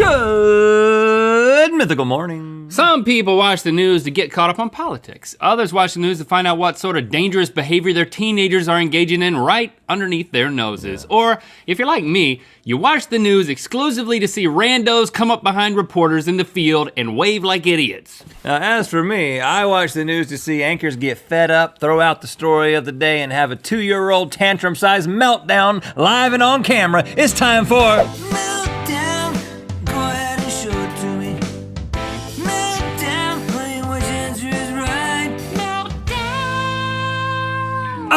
Good mythical morning. Some people watch the news to get caught up on politics. Others watch the news to find out what sort of dangerous behavior their teenagers are engaging in right underneath their noses. Yeah. Or, if you're like me, you watch the news exclusively to see randos come up behind reporters in the field and wave like idiots. As for me, I watch the news to see anchors get fed up, throw out the story of the day, and have a 2-year-old tantrum-sized meltdown live and on camera. It's time for... Meltdown, go ahead and show it to me. Meltdown, honey, which answer is right? Meltdown!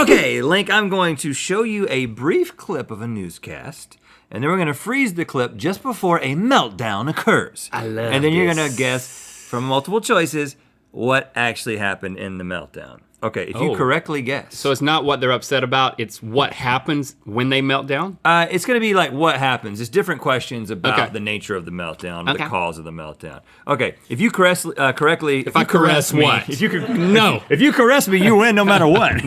Okay, Link, I'm going to show you a brief clip of a newscast, and then we're gonna freeze the clip just before a meltdown occurs. I love And then this. you're gonna guess from multiple choices what actually happened in the meltdown. Okay, if you correctly guess. So it's not what they're upset about, it's what happens when they melt down? It's gonna be like what happens. It's different questions about the nature of the meltdown, or the cause of the meltdown. Okay, if you correctly... If I caress me, what? If you No. If you caress me, you win no matter what.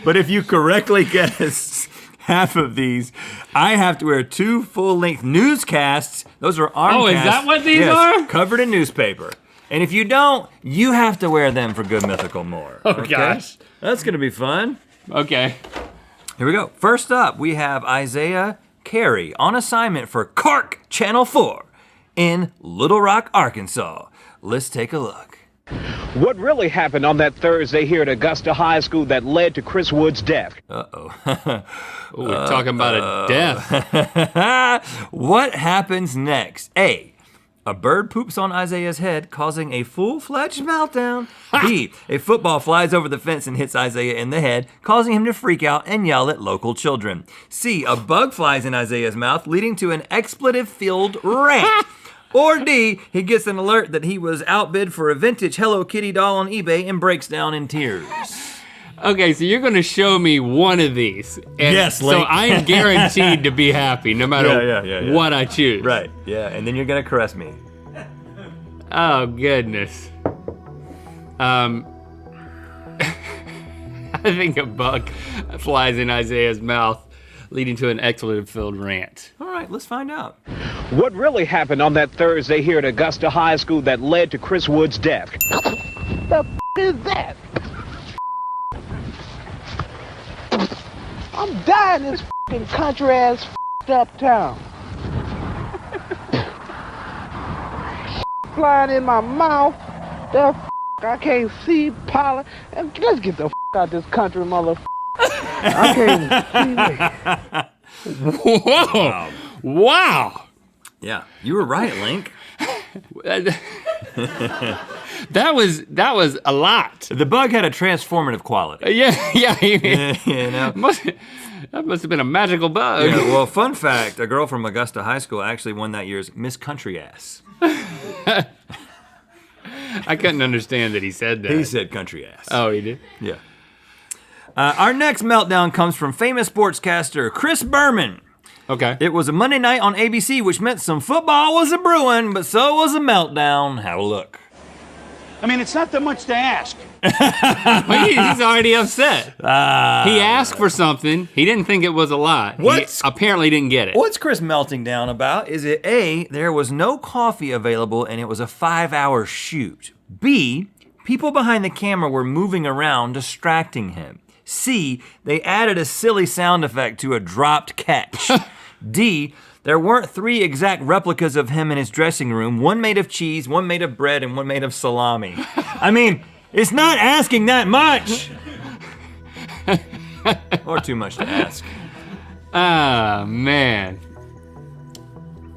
But if you correctly guess half of these, I have to wear 2 full-length newscasts. Those are arm casts. Is that what these are? Covered in newspaper. And if you don't, you have to wear them for Good Mythical More. Oh, gosh. That's gonna be fun. Okay. Here we go. First up, we have Isaiah Carey on assignment for Clark Channel 4 in Little Rock, Arkansas. Let's take a look. What really happened on that Thursday here at Augusta High School that led to Chris Wood's death? Uh-oh. We're talking about a death. What happens next? A bird poops on Isaiah's head, causing a full-fledged meltdown. B, a football flies over the fence and hits Isaiah in the head, causing him to freak out and yell at local children. C, a bug flies in Isaiah's mouth, leading to an expletive-filled rant. Or D, he gets an alert that he was outbid for a vintage Hello Kitty doll on eBay and breaks down in tears. Okay, so you're gonna show me one of these. And yes, Link. So I'm guaranteed to be happy no matter what I choose. Right, yeah, and then you're gonna caress me. Oh, goodness. I think a bug flies in Isaiah's mouth, leading to an expletive-filled rant. All right, let's find out. What really happened on that Thursday here at Augusta High School that led to Chris Wood's death? The is that? I'm dying in this country-ass up town. Flying in my mouth. I can't see pollen. Let's get the out this country, motherfucker. I can't see me. Whoa! Wow! Yeah, you were right, Link. That was a lot. The bug had a transformative quality. Yeah. You know? That must have been a magical bug. Yeah, well, fun fact, a girl from Augusta High School actually won that year's Miss Country Ass. I couldn't understand that he said that. He said country ass. Oh, he did? Yeah. Our next meltdown comes from famous sportscaster Chris Berman. Okay. It was a Monday night on ABC, which meant some football was a brewing, but so was a meltdown. Have a look. I mean, it's not that much to ask. He's already upset. He asked for something. He didn't think it was a lot. He apparently didn't get it. What's Chris melting down about? Is it A, there was no coffee available and it was a 5-hour shoot? B, people behind the camera were moving around, distracting him? C, they added a silly sound effect to a dropped catch? D, there weren't 3 exact replicas of him in his dressing room, one made of cheese, one made of bread, and one made of salami. I mean, it's not asking that much. Or too much to ask. Ah, man.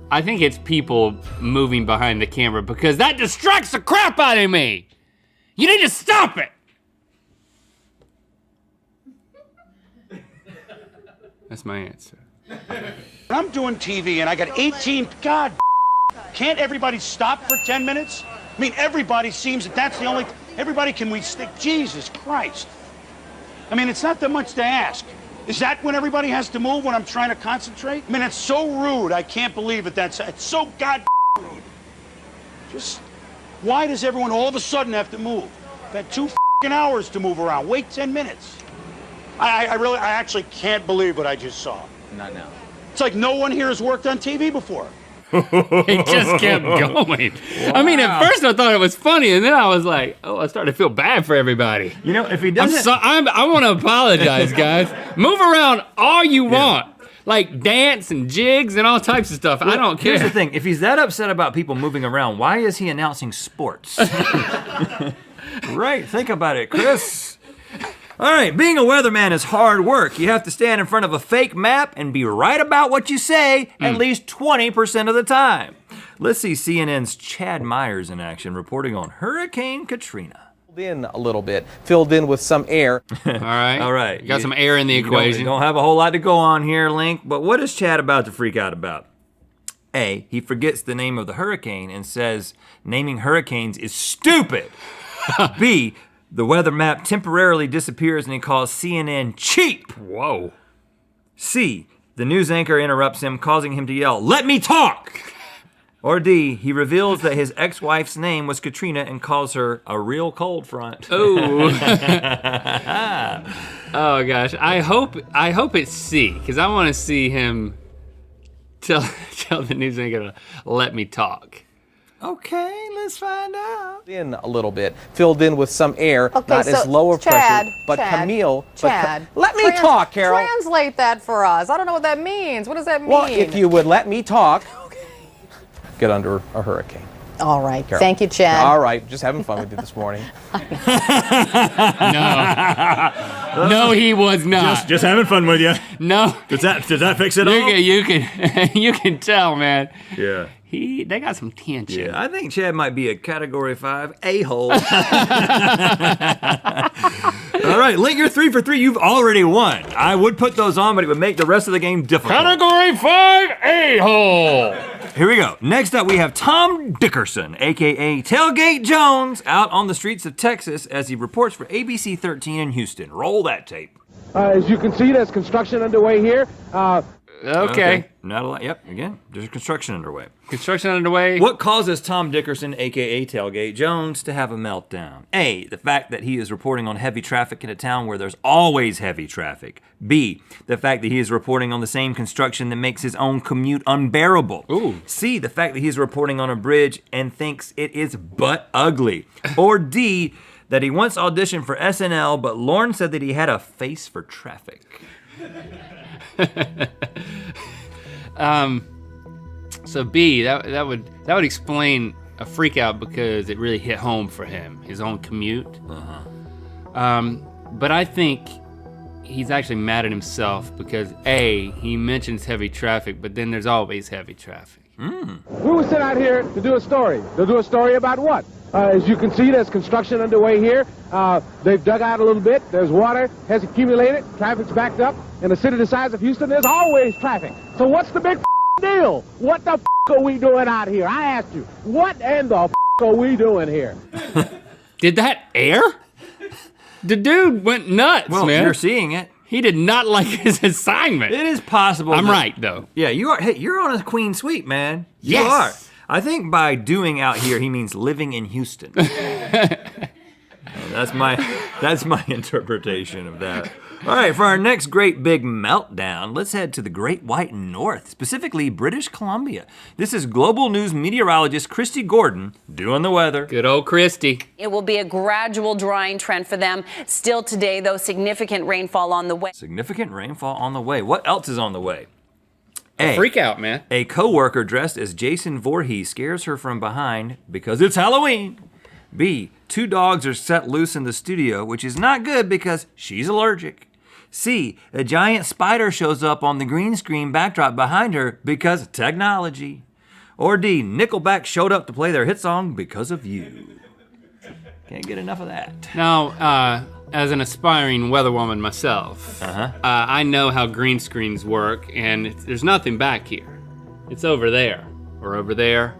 I think it's people moving behind the camera because that distracts the crap out of me. You need to stop it. That's my answer. I'm doing TV and I got 18, God, can't everybody stop for 10 minutes? I mean, everybody seems that that's the only, everybody can we stick, Jesus Christ. I mean, it's not that much to ask. Is that when everybody has to move when I'm trying to concentrate? I mean, it's so rude, I can't believe it, it's so God rude. Just, why does everyone all of a sudden have to move? I've had 2 hours to move around, wait 10 minutes. I actually can't believe what I just saw. Not now. It's like no one here has worked on TV before. It just kept going. I mean, at first I thought it was funny, and then I was like, oh, I started to feel bad for everybody. You know, if he doesn't... I want to apologize, guys. Move around all you want. Like dance and jigs and all types of stuff. I don't care. Here's the thing. If he's that upset about people moving around, why is he announcing sports? Right, think about it, Chris. All right, being a weatherman is hard work. You have to stand in front of a fake map and be right about what you say at least 20% of the time. Let's see CNN's Chad Myers in action reporting on Hurricane Katrina. In a little bit, filled in with some air. All right. You got some air in the equation. You don't have a whole lot to go on here, Link, but what is Chad about to freak out about? A, he forgets the name of the hurricane and says naming hurricanes is stupid. B, the weather map temporarily disappears and he calls CNN cheap. Whoa. C, the news anchor interrupts him, causing him to yell, "Let me talk!" Or D, he reveals that his ex-wife's name was Katrina and calls her a real cold front. Oh. Oh gosh. I hope it's C, because I want to see him tell the news anchor to let me talk. Okay, let's find out. In a little bit, filled in with some air, Okay, not so as low of Chad, pressure, but Chad, Camille. Chad, Let me talk, Carol. Translate that for us. I don't know what that means. What does that mean? Well, if you would let me talk, get under a hurricane. All right. Carol. Thank you, Chad. All right, just having fun with you this morning. No, he was not. Just having fun with you. No. Does that fix it all? You can tell, man. Yeah. They got some tension. Yeah, I think Chad might be a Category 5 a-hole. All right, Link, you're 3 for 3. You've already won. I would put those on, but it would make the rest of the game difficult. Category 5 a-hole. Here we go. Next up, we have Tom Dickerson, a.k.a. Tailgate Jones, out on the streets of Texas as he reports for ABC 13 in Houston. Roll that tape. As you can see, there's construction underway here. Okay. Not a lot. Yep, again, there's construction underway. Construction underway. What causes Tom Dickerson, a.k.a. Tailgate Jones, to have a meltdown? A, the fact that he is reporting on heavy traffic in a town where there's always heavy traffic. B, the fact that he is reporting on the same construction that makes his own commute unbearable. Ooh. C, the fact that he's reporting on a bridge and thinks it is butt ugly. Or D, that he once auditioned for SNL, but Lorne said that he had a face for traffic. So B, that would explain a freak out because it really hit home for him, his own commute. But I think he's actually mad at himself because A, he mentions heavy traffic, but then there's always heavy traffic. We were sent out here to do a story. To do a story about what? As you can see, there's construction underway here. They've dug out a little bit. There's water, has accumulated. Traffic's backed up. In a city the size of Houston, there's always traffic. So what's the big deal? What the are we doing out here? I asked you. What in the are we doing here? Did that air? The dude went nuts, Well, man. you're seeing it. He did not like his assignment. It is possible. I'm that- right, though. Yeah, you are. Hey, you're on a queen suite, man. You Yes. are. I think by doing out here, he means living in Houston. That's my interpretation of that. All right, for our next great big meltdown, let's head to the Great White North, specifically British Columbia. This is global news meteorologist Christy Gordon doing the weather. Good old Christy. It will be a gradual drying trend for them. Still today, though, significant rainfall on the way. Significant rainfall on the way. What else is on the way? A, Freak out, man. a co-worker dressed as Jason Voorhees scares her from behind because it's Halloween. B, 2 dogs are set loose in the studio, which is not good because she's allergic. C, a giant spider shows up on the green screen backdrop behind her because of technology. Or D, Nickelback showed up to play their hit song because of you. Can't get enough of that. Now, as an aspiring weatherwoman myself, I know how green screens work, and there's nothing back here. It's over there, or over there.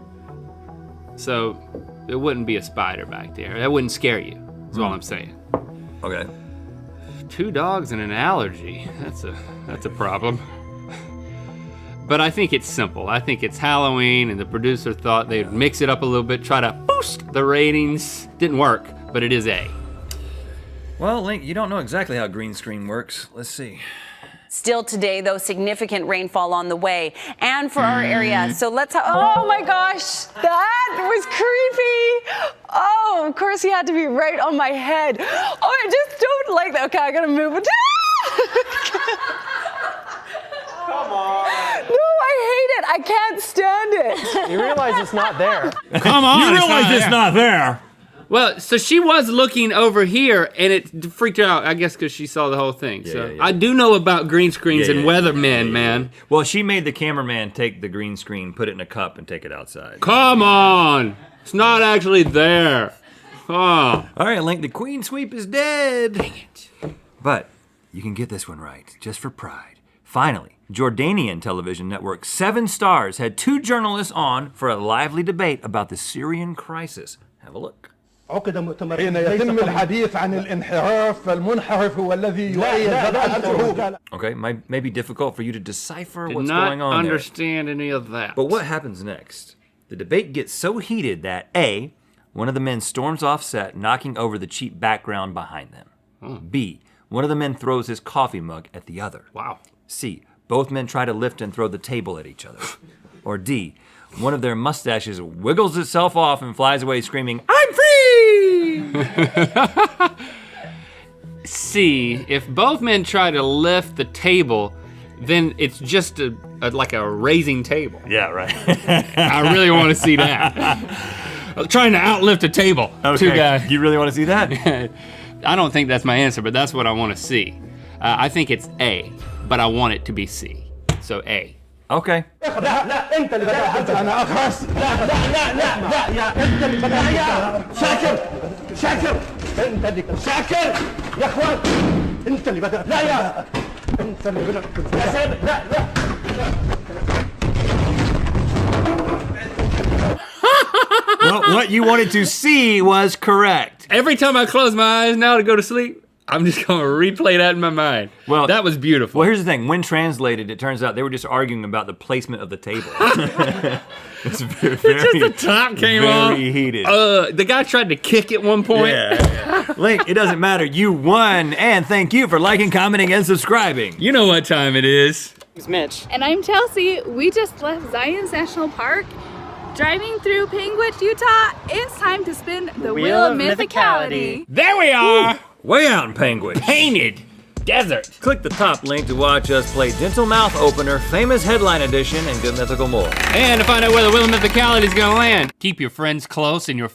So there wouldn't be a spider back there. That wouldn't scare you, is all I'm saying. Okay. 2 dogs and an allergy. That's a problem. But I think it's simple. I think it's Halloween, and the producer thought they'd mix it up a little bit, try to boost the ratings. Didn't work, but it is A. Well, Link, you don't know exactly how green screen works. Let's see. Still today, though, significant rainfall on the way. And for our area, so let's have, oh my gosh, that was creepy. Oh, of course he had to be right on my head. Oh, I just don't like that. Okay, I gotta move it. Come on. No, I hate it. I can't stand it. You realize it's not there. Come on, You realize it's not there. Well, so she was looking over here, and it freaked her out, I guess, because she saw the whole thing. So yeah. I do know about green screens and weathermen, man. Well, she made the cameraman take the green screen, put it in a cup, and take it outside. Come on, it's not actually there. Oh. All right, Link, the queen sweep is dead. Dang it. But you can get this one right, just for pride. Finally, Jordanian television network 7 Stars had 2 journalists on for a lively debate about the Syrian crisis. Have a look. حين يتم الحديث عن الانحراف فالمنحرف هو الذي يؤيد. Okay, may be difficult for you to decipher Did what's not going on understand any of that. But what happens next? The debate gets so heated that A, one of the men storms off set, knocking over the cheap background behind them. B, one of the men throws his coffee mug at the other. Wow. C, both men try to lift and throw the table at each other. Or D, one of their mustaches wiggles itself off and flies away screaming, "I'm free!" C, if both men try to lift the table, then it's just like a raising table. Yeah, right. I really want to see that. I'm trying to outlift a table. Okay. 2 guys. You really want to see that? I don't think that's my answer, but that's what I want to see. I think it's A, but I want it to be C. So A. Okay. لا انت اللي بدأت انا اخرس لا يا انت اللي بدأت يا شاكر انت اللي شاكر يا اخوان انت اللي بدأت لا يا انت اللي بدأت يا سيد لا Well, what you wanted to see was correct. Every time I close my eyes now to go to sleep, I'm just gonna replay that in my mind. Well, that was beautiful. Well, here's the thing. When translated, it turns out they were just arguing about the placement of the table. It's very, just the top came off. Very heated. The guy tried to kick at one point. Yeah. Link, it doesn't matter. You won, and thank you for liking, commenting, and subscribing. You know what time it is. It's Mitch. And I'm Chelsea. We just left Zion's National Park. Driving through Penguin, Utah, it's time to spin the Wheel of Mythicality. There we are. Way out in Penguin. Painted desert. Click the top link to watch us play Gentle Mouth Opener, Famous Headline Edition, and Good Mythical more. And to find out where the Wheel of Mythicality is gonna land, keep your friends close and your